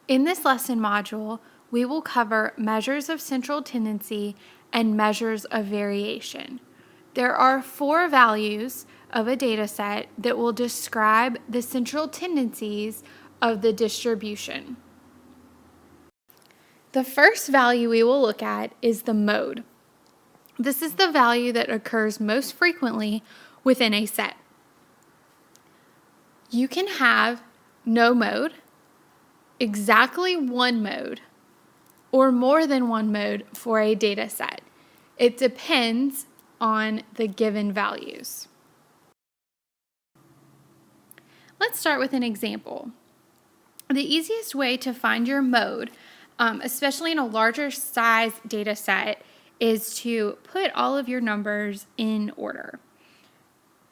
In this lesson module, we will cover measures of central tendency and measures of variation. There are 4 values of a data set that will describe the central tendencies of the distribution. The first value we will look at is the mode. This is the value that occurs most frequently within a set. You can have no mode, exactly one mode, or more than one mode for a data set. It depends on the given values. Let's start with an example. The easiest way to find your mode, especially in a larger size data set, is to put all of your numbers in order.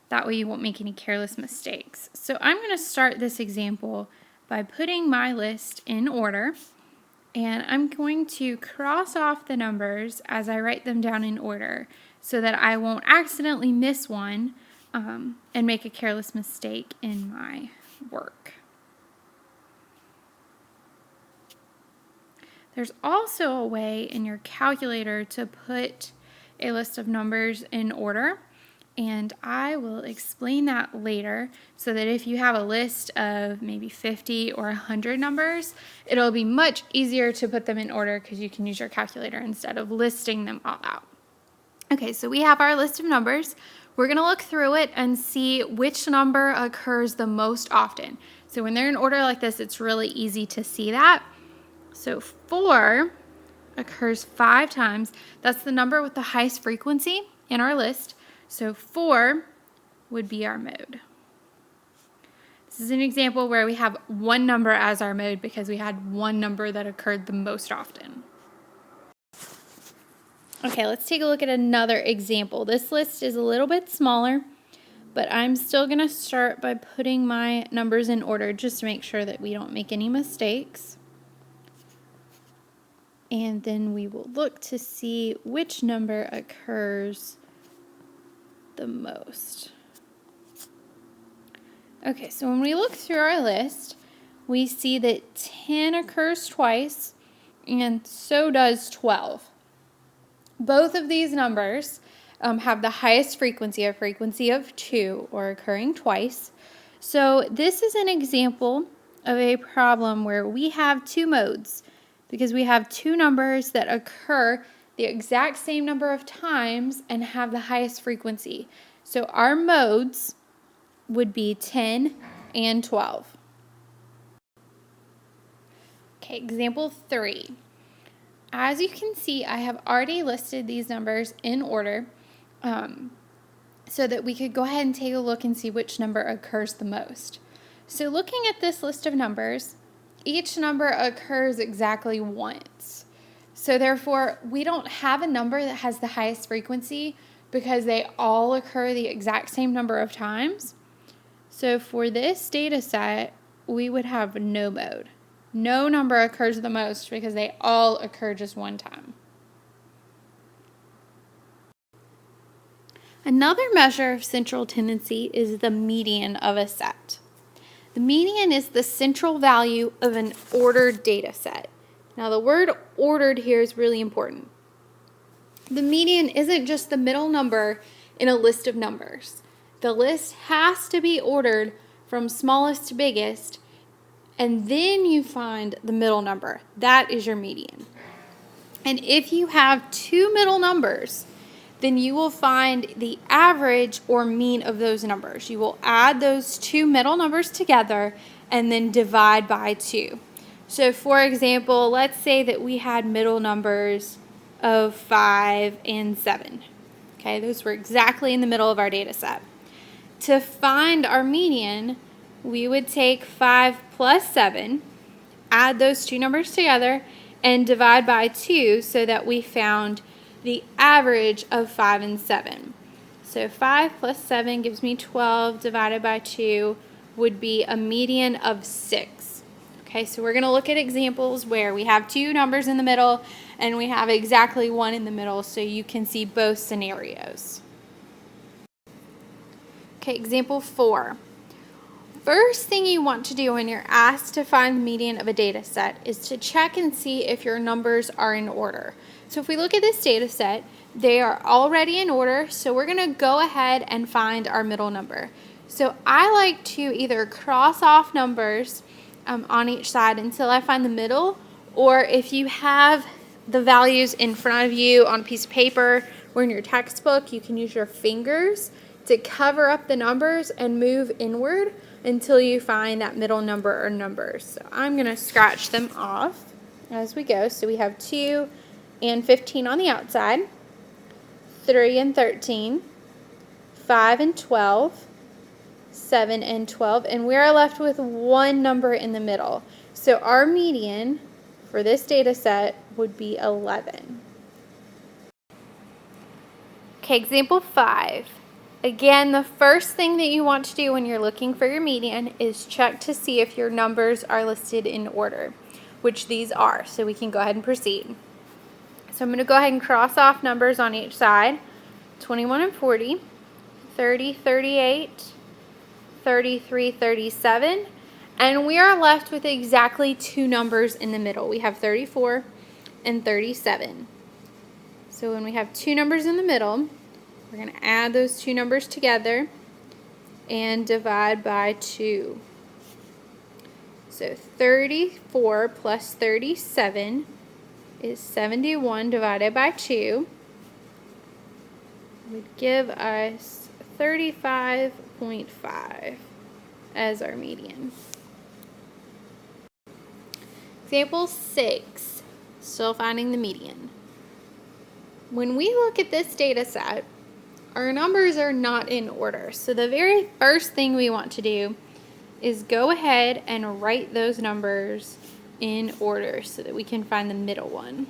That way you won't make any careless mistakes. So I'm going to start this example by putting my list in order, and I'm going to cross off the numbers as I write them down in order so that I won't accidentally miss one and make a careless mistake in my work. There's also a way in your calculator to put a list of numbers in order, and I will explain that later so that if you have a list of maybe 50 or 100 numbers, it'll be much easier to put them in order because you can use your calculator instead of listing them all out. Okay, so we have our list of numbers. We're going to look through it and see which number occurs the most often. So when they're in order like this, it's really easy to see that. So 4 occurs 5 times. That's the number with the highest frequency in our list. So 4 would be our mode. This is an example where we have one number as our mode because we had one number that occurred the most often. Okay, let's take a look at another example. This list is a little bit smaller, but I'm still going to start by putting my numbers in order just to make sure that we don't make any mistakes. And then we will look to see which number occurs the most. Okay, so when we look through our list, we see that 10 occurs twice, and so does 12. Both of these numbers have the highest frequency, a frequency of 2, or occurring twice. So this is an example of a problem where we have 2 modes, because we have 2 numbers that occur the exact same number of times and have the highest frequency. So our modes would be 10 and 12. Okay, example 3. As you can see, I have already listed these numbers in order so that we could go ahead and take a look and see which number occurs the most. So looking at this list of numbers, each number occurs exactly once. So therefore, we don't have a number that has the highest frequency because they all occur the exact same number of times. So for this data set, we would have no mode. No number occurs the most because they all occur just one time. Another measure of central tendency is the median of a set. The median is the central value of an ordered data set. Now the word ordered here is really important. The median isn't just the middle number in a list of numbers. The list has to be ordered from smallest to biggest, and then you find the middle number. That is your median. And if you have 2 middle numbers, then you will find the average or mean of those numbers. You will add those 2 middle numbers together and then divide by 2. So for example, let's say that we had middle numbers of 5 and 7. Okay, those were exactly in the middle of our data set. To find our median, we would take 5 plus 7, add those 2 numbers together, and divide by 2 so that we found the average of 5 and 7. So 5 plus 7 gives me 12, divided by 2 would be a median of 6. Okay, so we're going to look at examples where we have 2 numbers in the middle and we have exactly 1 in the middle so you can see both scenarios. Okay, example 4. first thing you want to do when you're asked to find the median of a data set is to check and see if your numbers are in order. So if we look at this data set, they are already in order, so we're going to go ahead and find our middle number. So I like to either cross off numbers on each side until I find the middle, or if you have the values in front of you on a piece of paper or in your textbook, you can use your fingers to cover up the numbers and move inward until you find that middle number or numbers. So I'm going to scratch them off as we go. So we have 2 and 15 on the outside, 3 and 13, 5 and 12, 7 and 12, and we are left with one number in the middle. So our median for this data set would be 11. Okay, example 5. Again, the first thing that you want to do when you're looking for your median is check to see if your numbers are listed in order, which these are, so we can go ahead and proceed. So I'm going to go ahead and cross off numbers on each side, 21 and 40, 30, 38, 33, 37, and we are left with exactly 2 numbers in the middle. We have 34 and 37. So when we have 2 numbers in the middle, we're going to add those 2 numbers together and divide by 2. So 34 plus 37 is 71 divided by 2. Would give us 35.5 as our median. Example 6, still finding the median. When we look at this data set, our numbers are not in order. So the very first thing we want to do is go ahead and write those numbers in order so that we can find the middle one.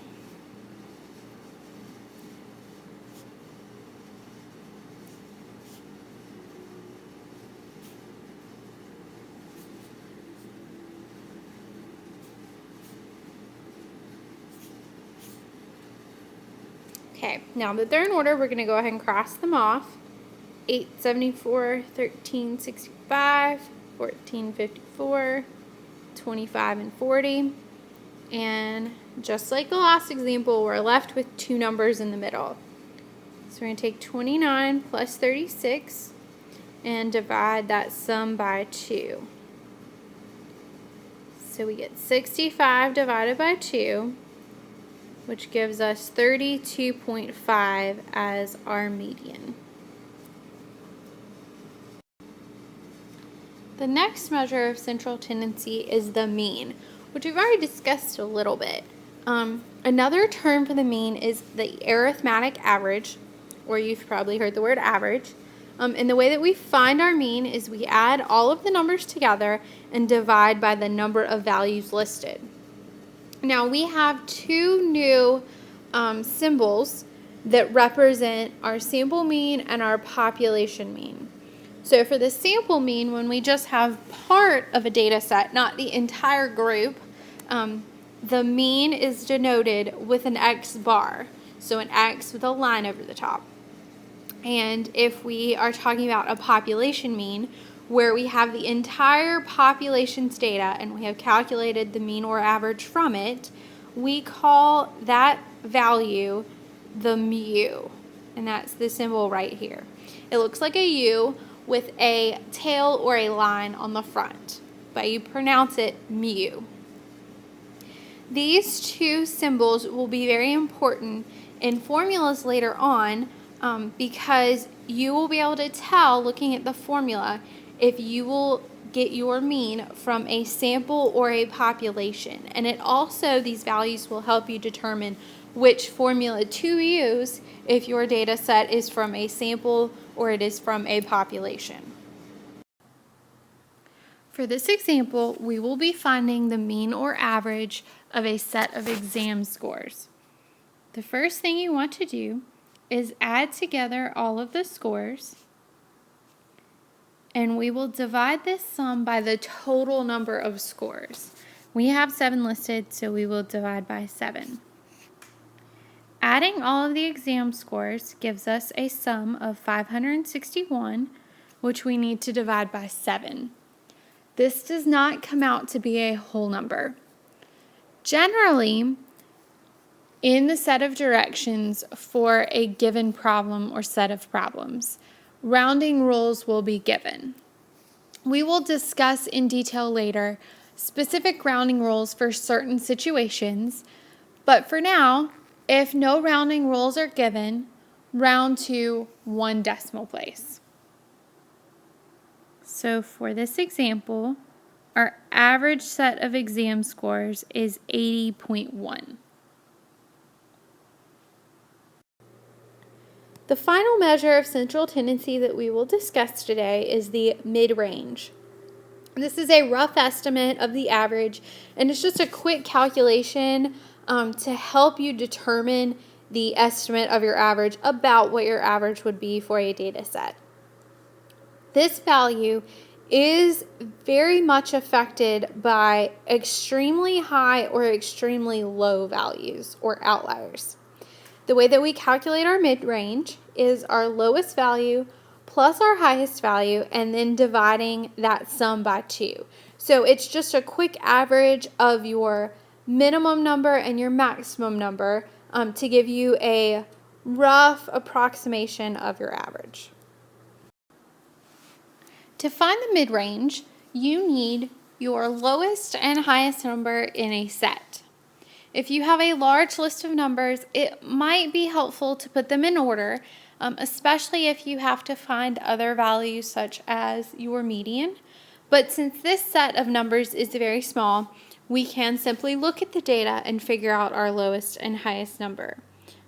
Okay, now that they're in order, we're going to go ahead and cross them off. 874, 1365, 1454, 25 and 40. And just like the last example, we're left with 2 numbers in the middle. So we're going to take 29 plus 36 and divide that sum by 2. So we get 65 divided by 2, which gives us 32.5 as our median. The next measure of central tendency is the mean, which we've already discussed a little bit. Another term for the mean is the arithmetic average, or you've probably heard the word average. And the way that we find our mean is we add all of the numbers together and divide by the number of values listed. Now we have 2 new symbols that represent our sample mean and our population mean. So for the sample mean, when we just have part of a data set, not the entire group, the mean is denoted with an X bar, so an X with a line over the top. And if we are talking about a population mean, where we have the entire population's data and we have calculated the mean or average from it, we call that value the mu, and that's the symbol right here. It looks like a U with a tail or a line on the front, but you pronounce it mu. These 2 symbols will be very important in formulas later on because you will be able to tell, looking at the formula, if you will get your mean from a sample or a population. And it also, these values will help you determine which formula to use if your data set is from a sample or it is from a population. For this example, we will be finding the mean or average of a set of exam scores. The first thing you want to do is add together all of the scores, and we will divide this sum by the total number of scores. We have 7 listed, so we will divide by 7. Adding all of the exam scores gives us a sum of 561, which we need to divide by 7. this does not come out to be a whole number. Generally, in the set of directions for a given problem or set of problems, rounding rules will be given. We will discuss in detail later specific rounding rules for certain situations, but for now, if no rounding rules are given, round to 1 decimal place. So for this example, our average set of exam scores is 80.1. The final measure of central tendency that we will discuss today is the mid-range. This is a rough estimate of the average, and it's just a quick calculation to help you determine the estimate of your average about what your average would be for a data set. This value is very much affected by extremely high or extremely low values or outliers. The way that we calculate our mid-range is our lowest value plus our highest value and then dividing that sum by 2. So it's just a quick average of your minimum number and your maximum number to give you a rough approximation of your average. To find the mid-range, you need your lowest and highest number in a set. If you have a large list of numbers, it might be helpful to put them in order, especially if you have to find other values such as your median. But since this set of numbers is very small, we can simply look at the data and figure out our lowest and highest number.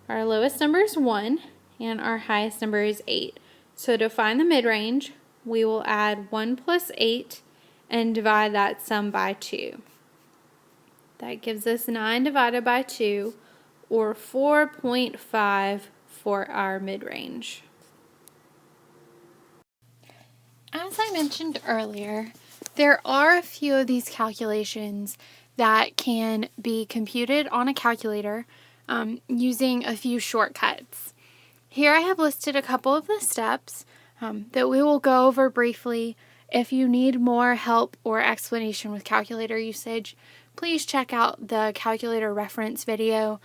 Our lowest number is 1 and our highest number is 8. So to find the mid-range, we will add 1 plus 8 and divide that sum by 2. That gives us 9 divided by 2, or 4.5 for our mid-range. As I mentioned earlier, there are a few of these calculations that can be computed on a calculator using a few shortcuts. Here I have listed a couple of the steps that we will go over briefly. If you need more help or explanation with calculator usage, please check out the calculator reference video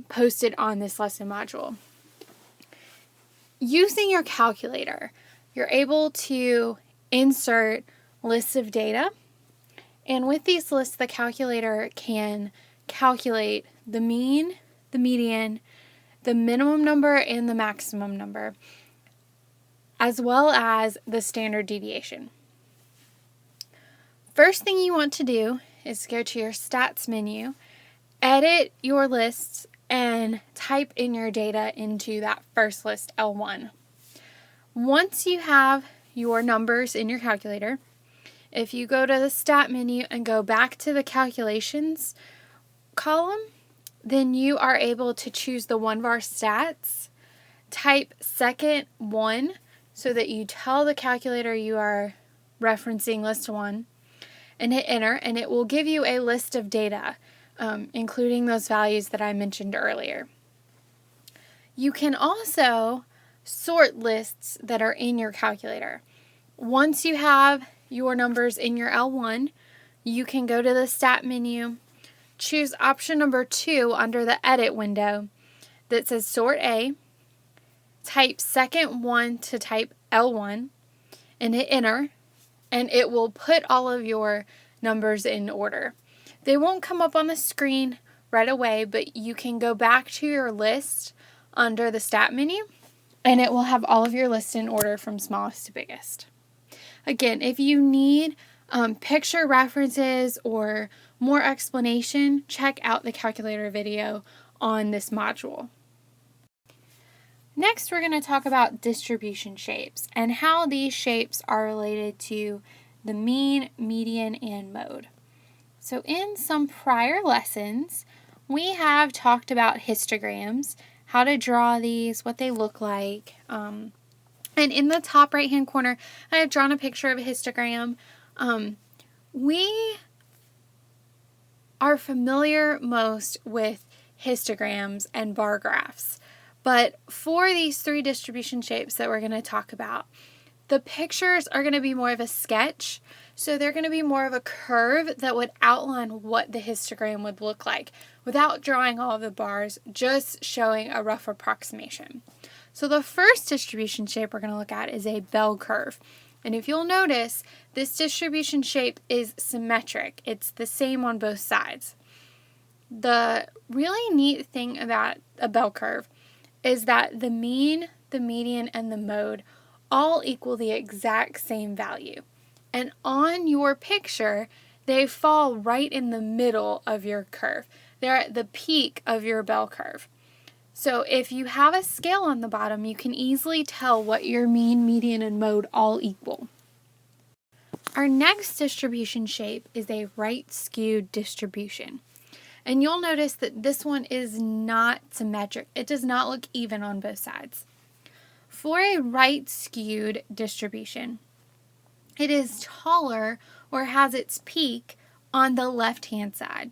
posted on this lesson module. Using your calculator, you're able to insert lists of data, and with these lists, the calculator can calculate the mean, the median, the minimum number, and the maximum number, as well as the standard deviation. First thing you want to do is go to your stats menu, edit your lists, and type in your data into that first list, L1. Once you have your numbers in your calculator, if you go to the stat menu and go back to the calculations column, then you are able to choose the 1var stats, type second 1 so that you tell the calculator you are referencing list 1, and hit enter, and it will give you a list of data, including those values that I mentioned earlier. You can also sort lists that are in your calculator. Once you have your numbers in your L1, you can go to the stat menu, choose option number 2 under the edit window that says sort A, type second 1 to type L1, and hit enter, and it will put all of your numbers in order. They won't come up on the screen right away, but you can go back to your list under the stat menu, and it will have all of your lists in order from smallest to biggest. Again, if you need picture references or more explanation, check out the calculator video on this module. Next, we're going to talk about distribution shapes and how these shapes are related to the mean, median, and mode. So in some prior lessons, we have talked about histograms, how to draw these, what they look like. And in the top right-hand corner, I have drawn a picture of a histogram. We are familiar most with histograms and bar graphs. But for these 3 distribution shapes that we're going to talk about, the pictures are going to be more of a sketch. So they're going to be more of a curve that would outline what the histogram would look like without drawing all of the bars, just showing a rough approximation. So the first distribution shape we're going to look at is a bell curve. And if you'll notice, this distribution shape is symmetric. It's the same on both sides. The really neat thing about a bell curve is that the mean, the median, and the mode all equal the exact same value. And on your picture, they fall right in the middle of your curve. They're at the peak of your bell curve. So if you have a scale on the bottom, you can easily tell what your mean, median, and mode all equal. Our next distribution shape is a right-skewed distribution. And you'll notice that this one is not symmetric. It does not look even on both sides. For a right-skewed distribution, it is taller or has its peak on the left-hand side.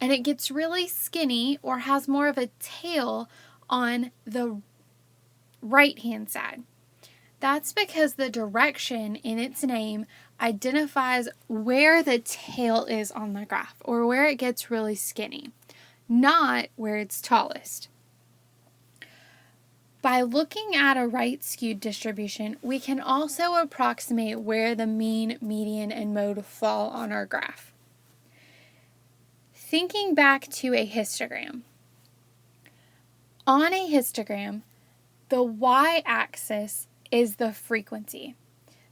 And it gets really skinny or has more of a tail on the right-hand side. That's because the direction in its name identifies where the tail is on the graph or where it gets really skinny, not where it's tallest. By looking at a right-skewed distribution, we can also approximate where the mean, median, and mode fall on our graph. Thinking back to a histogram. On a histogram, the y-axis is the frequency.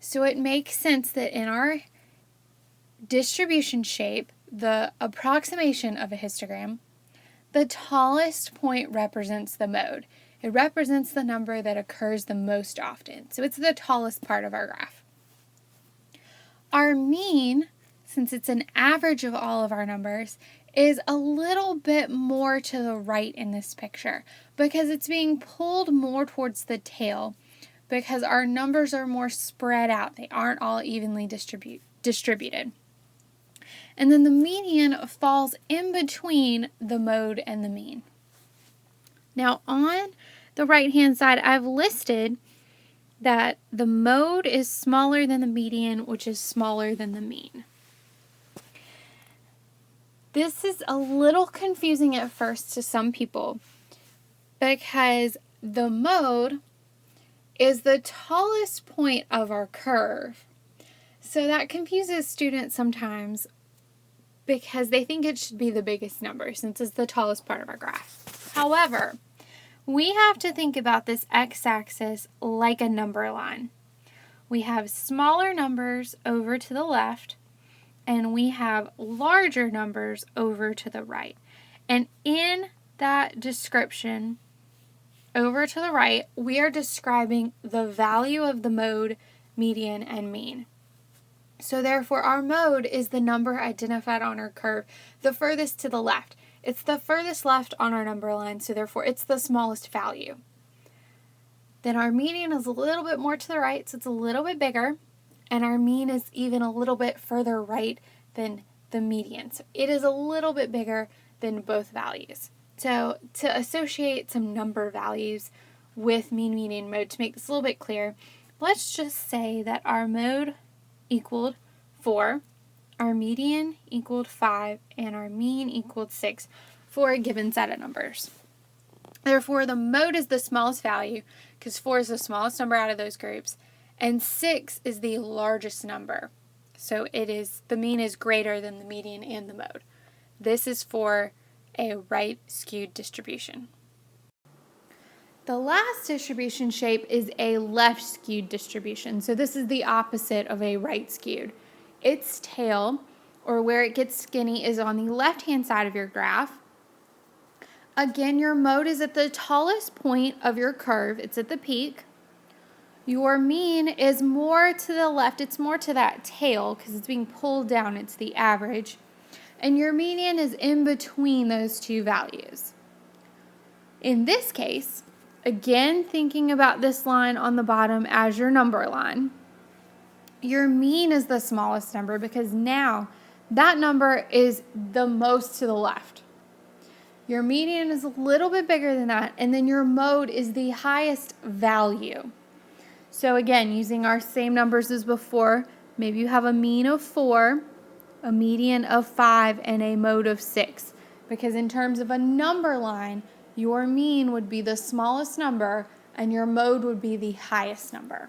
So it makes sense that in our distribution shape, the approximation of a histogram, the tallest point represents the mode. It represents the number that occurs the most often. So it's the tallest part of our graph. Our mean, since it's an average of all of our numbers, is a little bit more to the right in this picture because it's being pulled more towards the tail because our numbers are more spread out. They aren't all evenly distributed. And then the median falls in between the mode and the mean. Now on the right-hand side, I've listed that the mode is smaller than the median, which is smaller than the mean. This is a little confusing at first to some people because the mode is the tallest point of our curve. So that confuses students sometimes because they think it should be the biggest number since it's the tallest part of our graph. However, we have to think about this x-axis like a number line. We have smaller numbers over to the left and we have larger numbers over to the right. And in that description, over to the right, we are describing the value of the mode, median, and mean. So therefore, our mode is the number identified on our curve, the furthest to the left. It's the furthest left on our number line, so therefore it's the smallest value. Then our median is a little bit more to the right, so it's a little bit bigger, and our mean is even a little bit further right than the median. So it is a little bit bigger than both values. So to associate some number values with mean, median, mode, to make this a little bit clear, let's just say that our mode equaled 4, our median equaled 5, and our mean equaled 6 for a given set of numbers. Therefore, the mode is the smallest value because 4 is the smallest number out of those groups, and 6 is the largest number. So the mean is greater than the median and the mode. This is for a right-skewed distribution. The last distribution shape is a left-skewed distribution. So this is the opposite of a right-skewed. Its tail, or where it gets skinny, is on the left-hand side of your graph. Again, your mode is at the tallest point of your curve. It's at the peak. Your mean is more to the left. It's more to that tail because it's being pulled down. It's the average. And your median is in between those two values. In this case, again, thinking about this line on the bottom as your number line, your mean is the smallest number because now that number is the most to the left. Your median is a little bit bigger than that, and then your mode is the highest value. So again, using our same numbers as before, Maybe you have a mean of 4, a median of 5, and a mode of 6. Because in terms of a number line, your mean would be the smallest number and your mode would be the highest number.